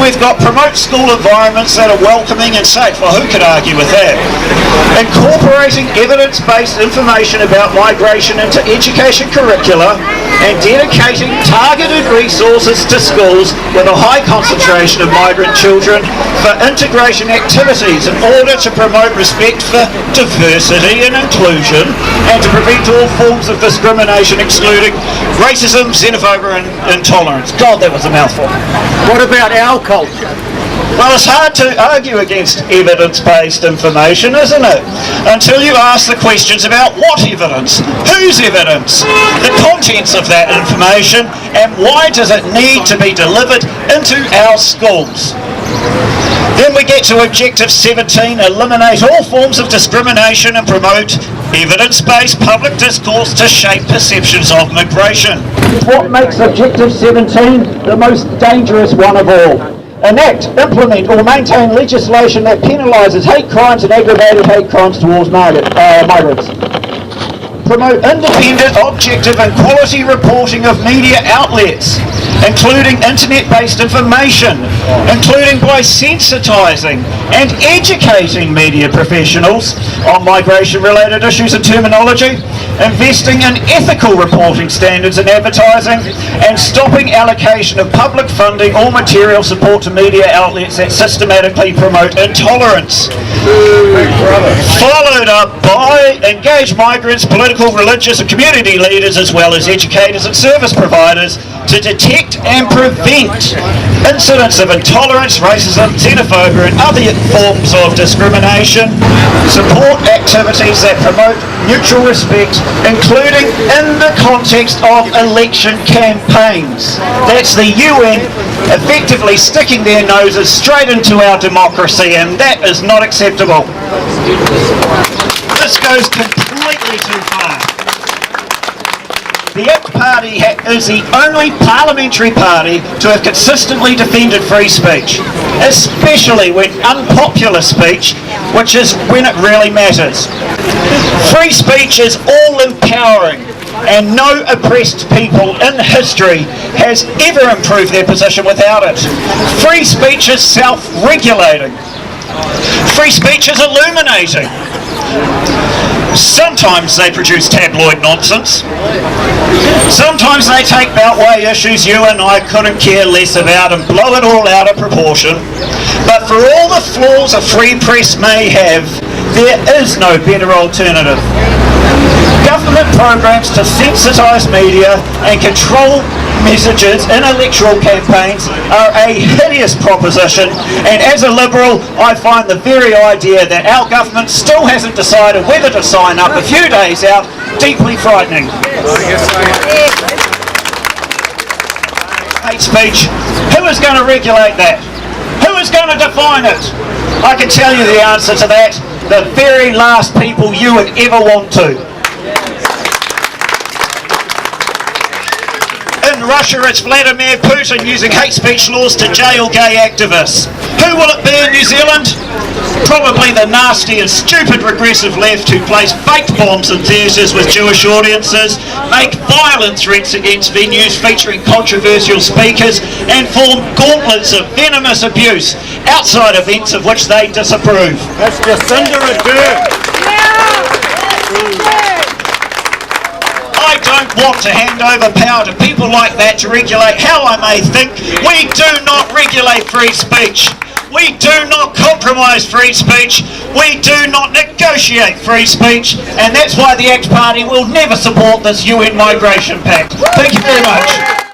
we've got promote school environments that are welcoming and safe. Well, who could argue with that? Incorporating evidence-based information about migration into education curricula and dedicating targeted resources to schools with a high concentration of migrant children for integration activities in order to promote respect for diversity and inclusion and to prevent all forms of discrimination, excluding racism, xenophobia and intolerance. God, that was a mouthful. What about our culture? Well, it's hard to argue against evidence-based information, isn't it? Until you ask the questions about what evidence, whose evidence, the contents of that information, and why does it need to be delivered into our schools. Then we get to Objective 17, eliminate all forms of discrimination and promote evidence-based public discourse to shape perceptions of migration. What makes Objective 17 the most dangerous one of all? Enact, implement or maintain legislation that penalises hate crimes and aggravated hate crimes towards migrants. Promote independent, objective and quality reporting of media outlets, including internet-based information, including by sensitising and educating media professionals on migration-related issues and terminology, investing in ethical reporting standards in advertising, and stopping allocation of public funding or material support to media outlets that systematically promote intolerance. Followed up by engage migrants, political, religious and community leaders as well as educators and service providers to detect and prevent incidents of intolerance, racism, xenophobia and other forms of discrimination. Support activities that promote mutual respect, including in the context of election campaigns. That's the UN effectively sticking their noses straight into our democracy, and that is not acceptable. This goes completely too far. The ACT Party is the only parliamentary party to have consistently defended free speech, especially when unpopular speech, which is when it really matters. Free speech is all-empowering, and no oppressed people in history has ever improved their position without it. Free speech is self-regulating. Free speech is illuminating. Sometimes they produce tabloid nonsense. Sometimes they take beltway issues you and I couldn't care less about and blow it all out of proportion. But for all the flaws a free press may have, there is no better alternative. Government programs to sensitise media and control messages in electoral campaigns are a hideous proposition, and as a Liberal I find the very idea that our government still hasn't decided whether to sign up a few days out deeply frightening. Hate speech, who is going to regulate that? Who is going to define it? I can tell you the answer to that: the very last people you would ever want to. In Russia, it's Vladimir Putin using hate speech laws to jail gay activists. Who will it be in New Zealand? Probably the nasty and stupid regressive left who place fake bombs in theatres with Jewish audiences, make violent threats against venues featuring controversial speakers, and form gauntlets of venomous abuse outside events of which they disapprove. That's Jacinda Ardern. I don't want to hand over power to people like that to regulate how I may think. We do not regulate free speech. We do not compromise free speech. We do not negotiate free speech. And that's why the ACT Party will never support this UN Migration Pact. Thank you very much.